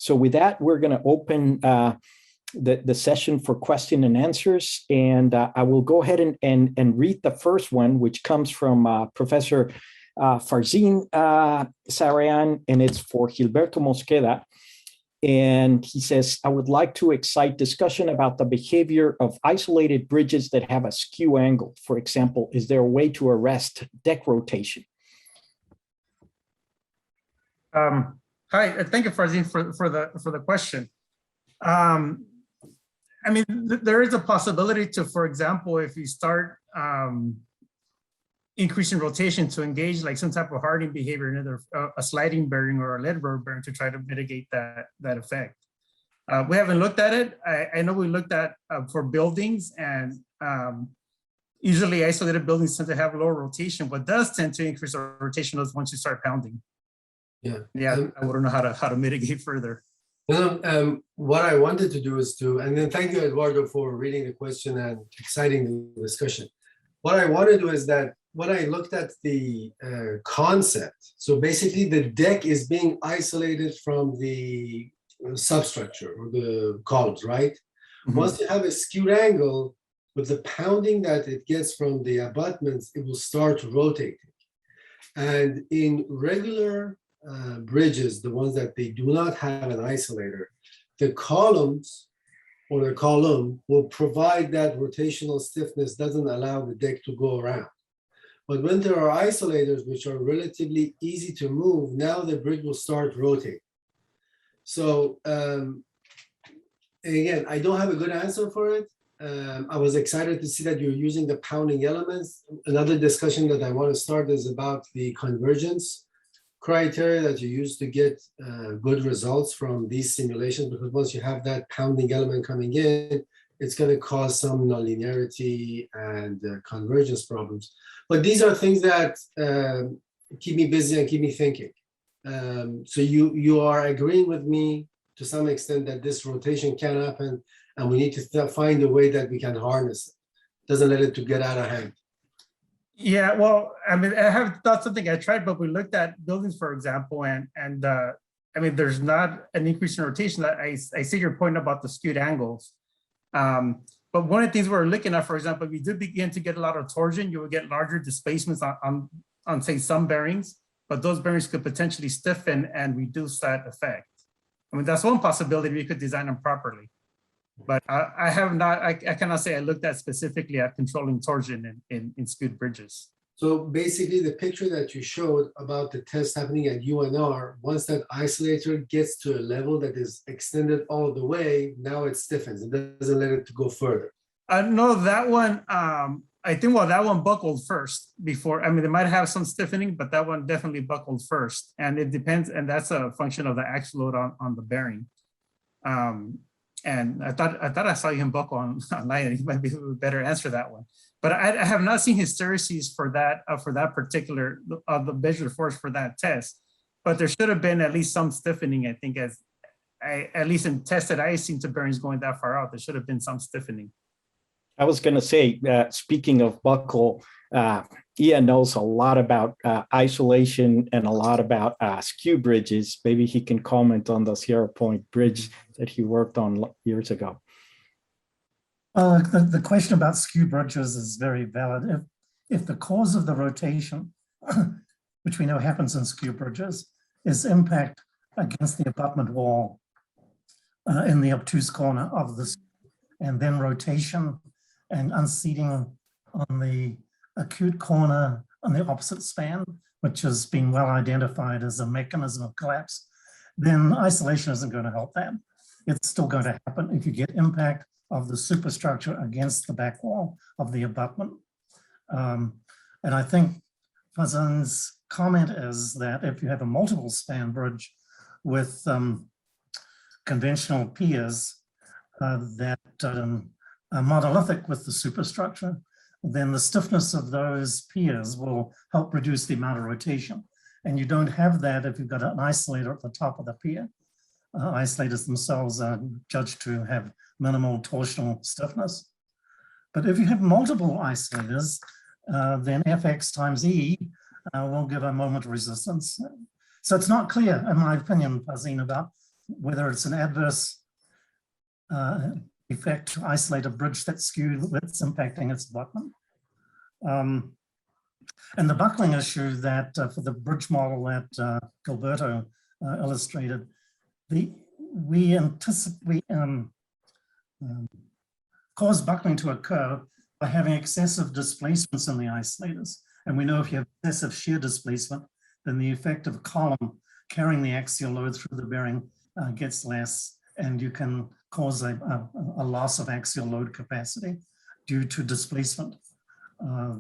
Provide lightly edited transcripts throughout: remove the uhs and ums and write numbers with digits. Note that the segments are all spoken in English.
So with that, we're going to open the session for question and answers. And I will go ahead and read the first one, which comes from Professor Farzin Sarayan, and it's for Gilberto Mosqueda. And he says, I would like to excite discussion about the behavior of isolated bridges that have a skew angle. For example, is there a way to arrest deck rotation? Hi, thank you, Farzin, for the question. I mean, there is a possibility to, for example, if you start increasing rotation to engage like some type of hardening behavior, either a sliding bearing or a lead rubber bearing to try to mitigate that effect. We haven't looked at it. I know we looked at for buildings, and usually isolated buildings tend to have lower rotation. What does tend to increase our rotation is once you start pounding. Yeah, I wouldn't know how to mitigate further. What I wanted to do is and then thank you, Eduardo, for reading the question and exciting the discussion. What I want to do is that when I looked at the concept, so basically the deck is being isolated from the substructure or the columns, right? Mm-hmm. Once you have a skewed angle, with the pounding that it gets from the abutments, it will start rotating. And in regular bridges, the ones that they do not have an isolator, the columns or the column will provide that rotational stiffness, doesn't allow the deck to go around. But when there are isolators, which are relatively easy to move, now the bridge will start rotating. So again, I don't have a good answer for it. I was excited to see that you're using the pounding elements. Another discussion that I want to start is about the convergence criteria that you use to get good results from these simulations, because once you have that pounding element coming in, it's going to cause some nonlinearity and convergence problems. But these are things that keep me busy and keep me thinking. So you are agreeing with me to some extent that this rotation can happen, and we need to find a way that we can harness it. Doesn't let it to get out of hand. Yeah, well, I mean, I have thought something I tried, but we looked at buildings, for example, and I mean, there's not an increase in rotation. That I see your point about the skewed angles. But one of the things we're looking at, for example, if you do begin to get a lot of torsion, you will get larger displacements on say, some bearings, but those bearings could potentially stiffen and reduce that effect. I mean, that's one possibility. We could design them properly. But I have not, I cannot say I looked at specifically at controlling torsion in skewed bridges. So basically the picture that you showed about the test happening at UNR, once that isolator gets to a level that is extended all the way, now it stiffens. It doesn't let it to go further. No, that one, I think, well, that one buckled first before. I mean, they might have some stiffening, but that one definitely buckled first. And it depends, and that's a function of the axial load on the bearing. And I thought I saw him buckle online, and he might be able to better answer that one. But I have not seen hystereses for that particular the measure force for that test. But there should have been at least some stiffening, I think, at least in tests that I seen to bearings going that far out, there should have been some stiffening. I was going to say, speaking of buckle, Ian knows a lot about isolation and a lot about skew bridges. Maybe he can comment on the Sierra Point bridge that he worked on years ago. The question about skew bridges is very valid. If the cause of the rotation, which we know happens in skew bridges, is impact against the abutment wall in the obtuse corner of this, and then rotation and unseating on the acute corner on the opposite span, which has been well identified as a mechanism of collapse, then isolation isn't going to help that. It's still going to happen if you get impact of the superstructure against the back wall of the abutment. And I think Fazan's comment is that if you have a multiple span bridge with conventional piers that are monolithic with the superstructure, then the stiffness of those piers will help reduce the amount of rotation. And you don't have that if you've got an isolator at the top of the pier. Isolators themselves are judged to have minimal torsional stiffness. But if you have multiple isolators, then Fx times E will give a moment resistance. So it's not clear, in my opinion, Fazin, about whether it's an adverse effect to isolate a bridge that's skewed, that's impacting its abutment. And the buckling issue that for the bridge model that Gilberto illustrated, we cause buckling to occur by having excessive displacements in the isolators. And we know if you have excessive shear displacement, then the effect of a column carrying the axial load through the bearing gets less, and you can cause a loss of axial load capacity due to displacement.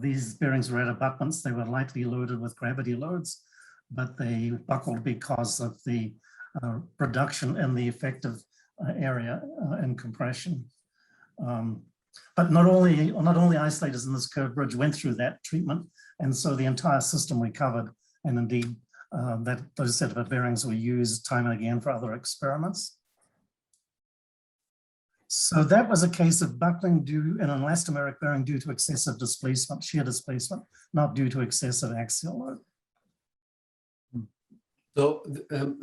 These bearings were at abutments. They were lightly loaded with gravity loads, but they buckled because of the reduction in the effective area and compression. But not only isolators in this curved bridge went through that treatment, and so the entire system recovered, and indeed those set of bearings were used time and again for other experiments. So that was a case of buckling due in an elastomeric bearing due to excessive displacement, shear displacement, not due to excessive axial load. So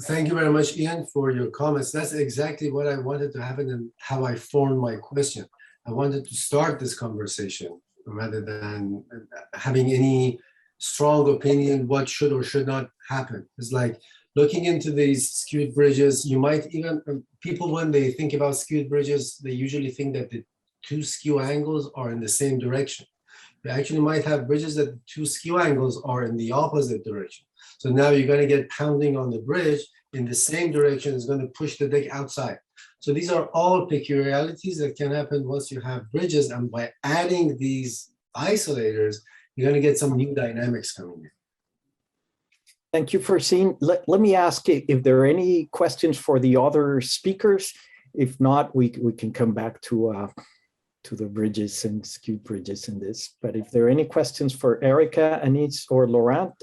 thank you very much, Ian, for your comments. That's exactly what I wanted to happen and how I formed my question. I wanted to start this conversation rather than having any strong opinion what should or should not happen. It's like looking into these skewed bridges, you might even, people when they think about skewed bridges, they usually think that the two skew angles are in the same direction. You actually might have bridges that the two skew angles are in the opposite direction. So now you're going to get pounding on the bridge in the same direction. It's going to push the deck outside. So these are all peculiarities that can happen once you have bridges. And by adding these isolators, you're going to get some new dynamics coming in. Thank you for seeing. Let me ask if there are any questions for the other speakers. If not, we can come back to the bridges and skewed bridges in this. But if there are any questions for Erica, Anis, or Laurent,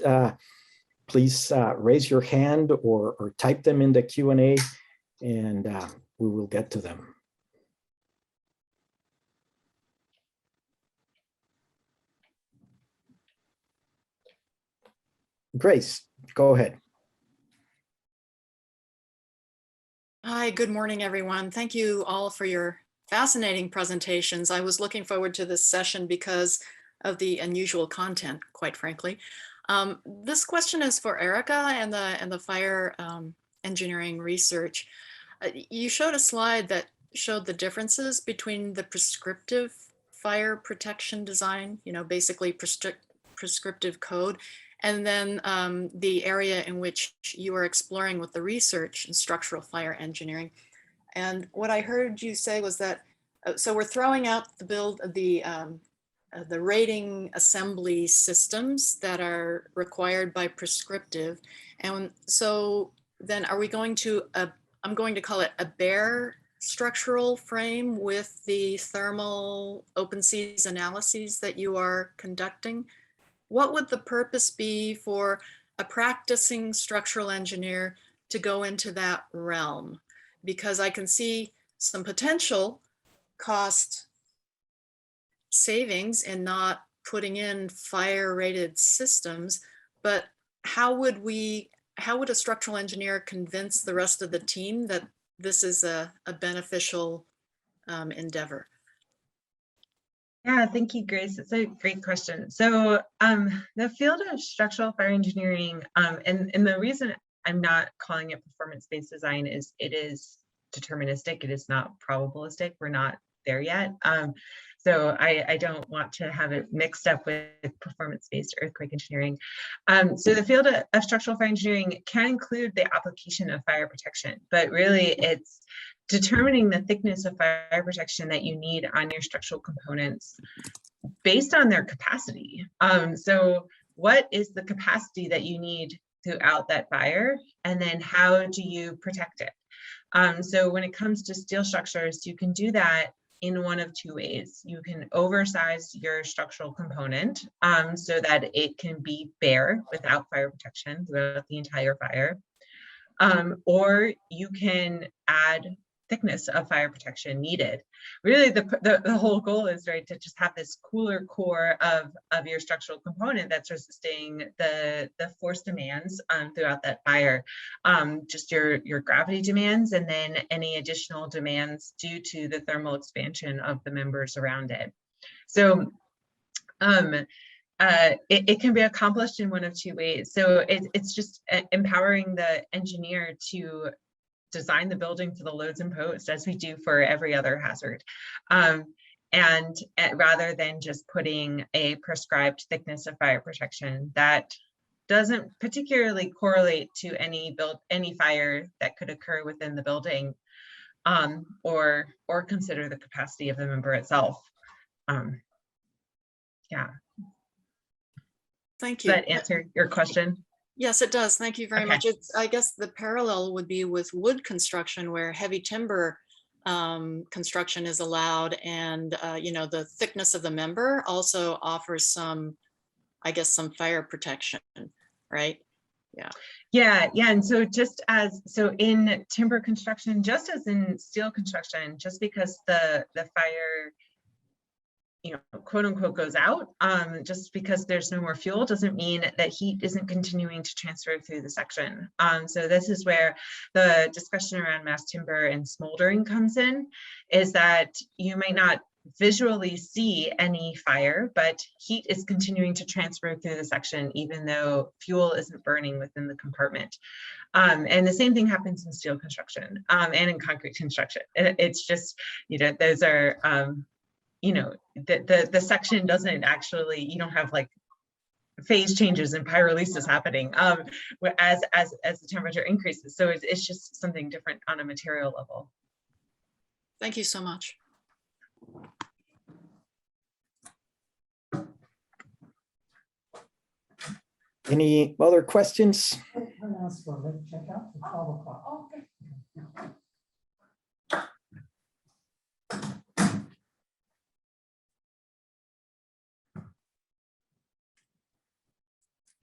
please raise your hand or type them in the Q&A, and we will get to them. Grace, go ahead. Hi, good morning, everyone. Thank you all for your fascinating presentations. I was looking forward to this session because of the unusual content, quite frankly. This question is for Erica and the fire engineering research. You showed a slide that showed the differences between the prescriptive fire protection design, basically prescriptive code, and then the area in which you are exploring with the research in structural fire engineering. And what I heard you say was that, so we're throwing out the build of the rating assembly systems that are required by prescriptive. And so then are we going to, I'm going to call it a bare structural frame with the thermal open seas analyses that you are conducting? What would the purpose be for a practicing structural engineer to go into that realm? Because I can see some potential cost savings in not putting in fire rated systems, but how would a structural engineer convince the rest of the team that this is a beneficial endeavor? Yeah, thank you, Grace. It's a great question. So the field of structural fire engineering, and the reason I'm not calling it performance-based design is it is deterministic. It is not probabilistic. We're not there yet. So I don't want to have it mixed up with performance-based earthquake engineering. So the field of structural fire engineering can include the application of fire protection, but really it's determining the thickness of fire protection that you need on your structural components based on their capacity. So what is the capacity that you need throughout that fire? And then how do you protect it? So when it comes to steel structures, you can do that in one of two ways. You can oversize your structural component so that it can be bare without fire protection throughout the entire fire. Or you can add thickness of fire protection needed. Really, the whole goal is, right, to just have this cooler core of your structural component that's resisting the force demands throughout that fire, just your gravity demands, and then any additional demands due to the thermal expansion of the members around it. So it can be accomplished in one of two ways. So it's just empowering the engineer to design the building for the loads imposed, as we do for every other hazard. And rather than just putting a prescribed thickness of fire protection that doesn't particularly correlate to any fire that could occur within the building, or consider the capacity of the member itself. Yeah. Thank you. Does that answer your question? Yes, it does. Thank you very Okay. much. I guess the parallel would be with wood construction, where heavy timber construction is allowed, and the thickness of the member also offers some, I guess, some fire protection, right? Yeah. And so in timber construction, just as in steel construction, just because the fire, quote unquote, goes out, just because there's no more fuel doesn't mean that heat isn't continuing to transfer through the section. So this is where the discussion around mass timber and smoldering comes in, is that you might not visually see any fire, but heat is continuing to transfer through the section, even though fuel isn't burning within the compartment. And the same thing happens in steel construction and in concrete construction. It's just, those are, the section doesn't actually, you don't have like phase changes and pyrolysis happening as the temperature increases. So it's just something different on a material level. Thank you so much. Any other questions?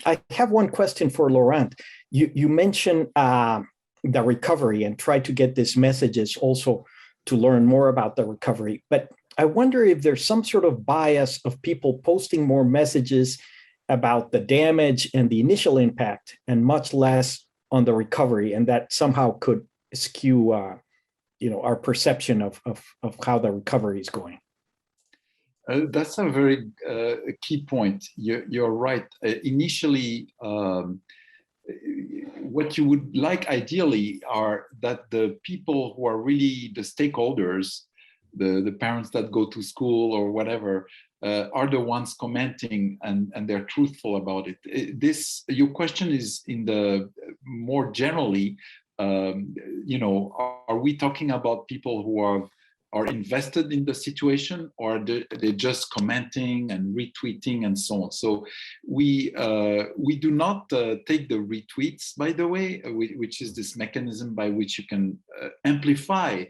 I have one question for Laurent. You mentioned the recovery and try to get these messages also to learn more about the recovery. But I wonder if there's some sort of bias of people posting more messages about the damage and the initial impact and much less on the recovery, and that somehow could skew our perception of how the recovery is going. That's a very key point. You're right. Initially, what you would like ideally are that the people who are really the stakeholders, the parents that go to school or whatever, are the ones commenting and they're truthful about it. Your question is in the more generally, are we talking about people who are invested in the situation, or they're just commenting and retweeting and so on? So we do not take the retweets, by the way, which is this mechanism by which you can amplify,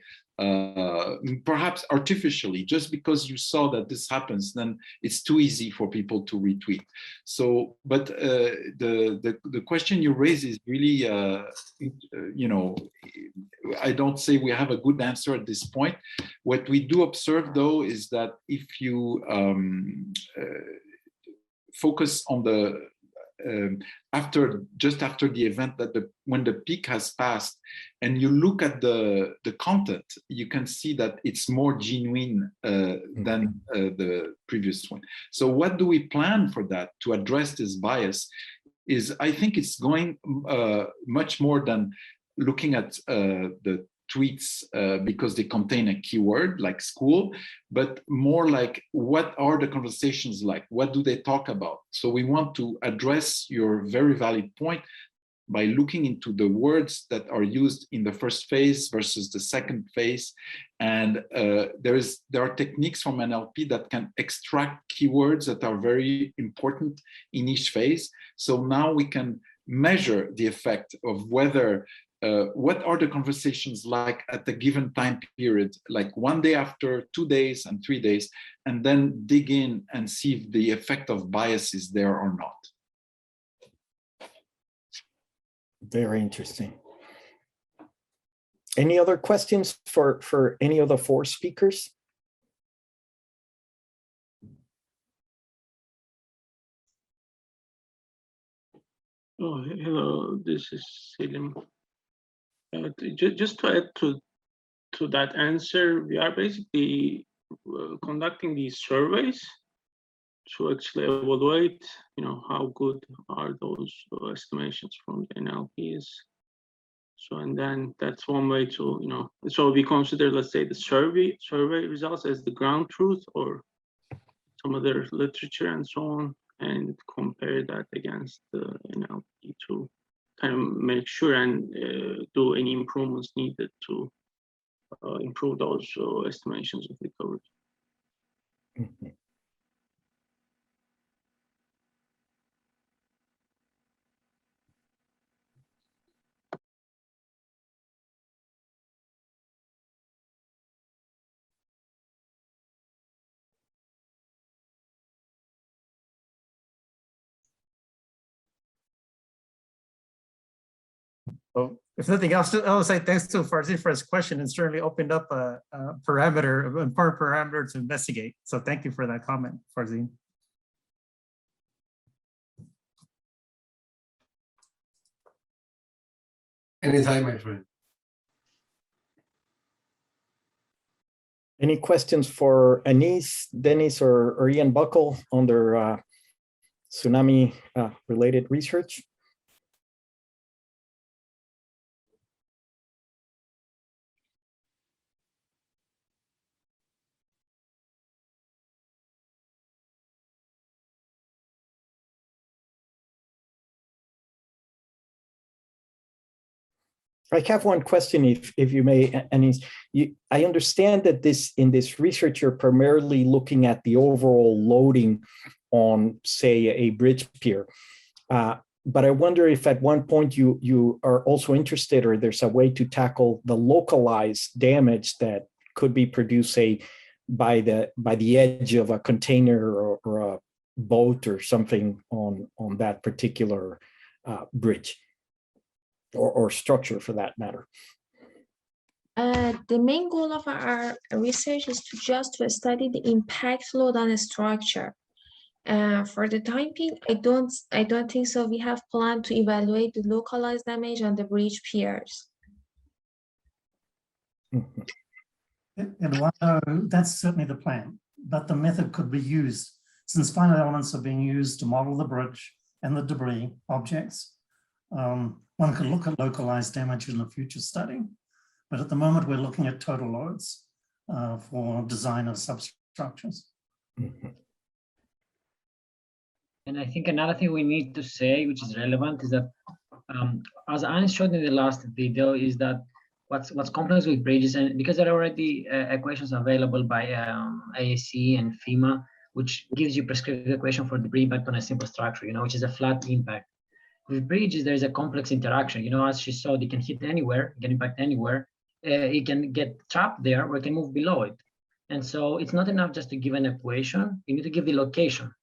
perhaps artificially, just because you saw that this happens, then it's too easy for people to retweet. So, but the question you raise is really, I don't say we have a good answer at this point. What we do observe, though, is that if you focus on the just after the event, when the peak has passed, and you look at the content, you can see that it's more genuine than the previous one. So what do we plan for that to address this bias? I think it's going much more than looking at the tweets because they contain a keyword like school, but more like, what are the conversations like? What do they talk about? So we want to address your very valid point by looking into the words that are used in the first phase versus the second phase. And there are techniques from NLP that can extract keywords that are very important in each phase. So now we can measure the effect of whether what are the conversations like at a given time period, like 1 day after, 2 days and 3 days, and then dig in and see if the effect of bias is there or not. Very interesting. Any other questions for any of the four speakers? Oh, hello, this is Selim. Just to add to that answer, we are basically conducting these surveys to actually evaluate, how good are those estimations from the NLPs. So, and then that's one way to, so we consider, let's say, the survey results as the ground truth or some other literature and so on, and compare that against the NLP to kind of make sure and do any improvements needed to improve those estimations of the coverage. Mm-hmm. Well, if nothing else, I'll say thanks to Farzin for his question and certainly opened up a parameter, an important parameter to investigate. So thank you for that comment, Farzin. Anytime, my friend. Any questions for Anis, Dennis, or Ian Buckle on their tsunami related research? I have one question, if you may, and I understand that in this research, you're primarily looking at the overall loading on, say, a bridge pier. But I wonder if at one point you are also interested, or there's a way to tackle the localized damage that could be produced, say, by the edge of a container or a boat or something on that particular bridge. Or structure for that matter. The main goal of our research is to study the impact load on a structure. For the time being, I don't think so. We have planned to evaluate the localized damage on the bridge piers. Eduardo, that's certainly the plan, but the method could be used since finite elements are being used to model the bridge and the debris objects. One could look at localized damage in a future study, but at the moment we're looking at total loads for design of substructures. Mm-hmm. And I think another thing we need to say, which is relevant, is that as Anne showed in the last video, is that what's complex with bridges, and because there are already equations available by AAC and FEMA, which gives you prescribed equation for debris impact on a simple structure, which is a flat impact. With bridges, there is a complex interaction. As she saw, it can hit anywhere, it can impact anywhere. It can get trapped there, or it can move below it. And so it's not enough just to give an equation. You need to give the location.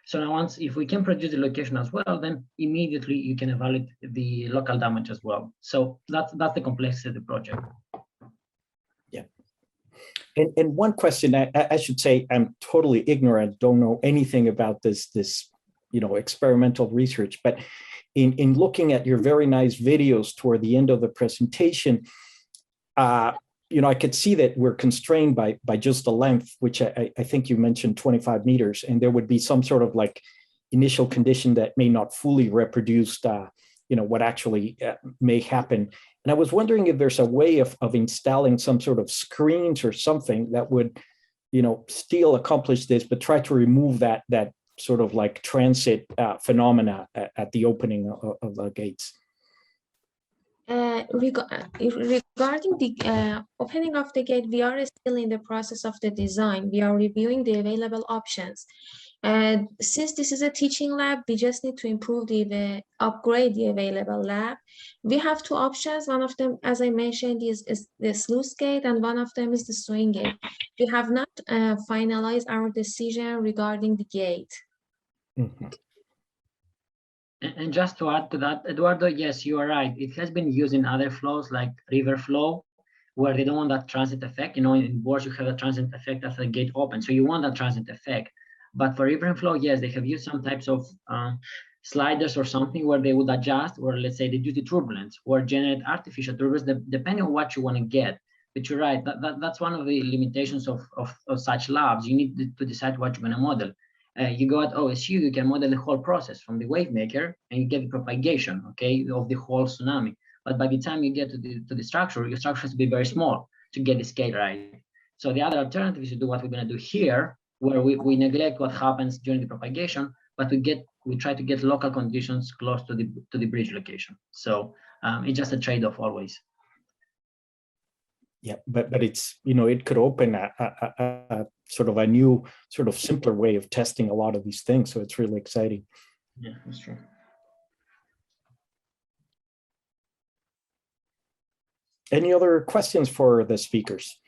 So now if we can produce the location as well, then immediately you can evaluate the local damage as well. So that's the complexity of the project. Yeah. And one question, I should say, I'm totally ignorant, don't know anything about this experimental research, but in looking at your very nice videos toward the end of the presentation, I could see that we're constrained by just the length, which I think you mentioned 25 meters, and there would be some sort of like initial condition that may not fully reproduce, what actually may happen. And I was wondering if there's a way of installing some sort of screens or something that would, still accomplish this, but try to remove that sort of like transit phenomena at the opening of the gates. Regarding the opening of the gate, we are still in the process of the design. We are reviewing the available options. Since this is a teaching lab, we just need to upgrade the available lab. We have two options. One of them, as I mentioned, is the sluice gate, and one of them is the swing gate. We have not finalized our decision regarding the gate. Mm-hmm. And just to add to that, Eduardo, yes, you are right. It has been used in other flows like river flow, where they don't want that transient effect. You know, in boards you have a transient effect as the gate opens, so you want that transient effect. But for river and flow, yes, they have used some types of sliders or something where they would adjust, or let's say they do the turbulence or generate artificial turbulence, depending on what you want to get. But you're right, that's one of the limitations of such labs. You need to decide what you're going to model. You go at OSU, you can model the whole process from the wave maker, and you get the propagation, okay, of the whole tsunami. But by the time you get to the structure, your structure has to be very small to get the scale right. So the other alternative is to do what we're going to do here, where we neglect what happens during the propagation, but we try to get local conditions close to the bridge location. So it's just a trade-off always. Yeah, but it's, you know, it could open a sort of a new, sort of simpler way of testing a lot of these things. So it's really exciting. Yeah, that's true. Any other questions for the speakers?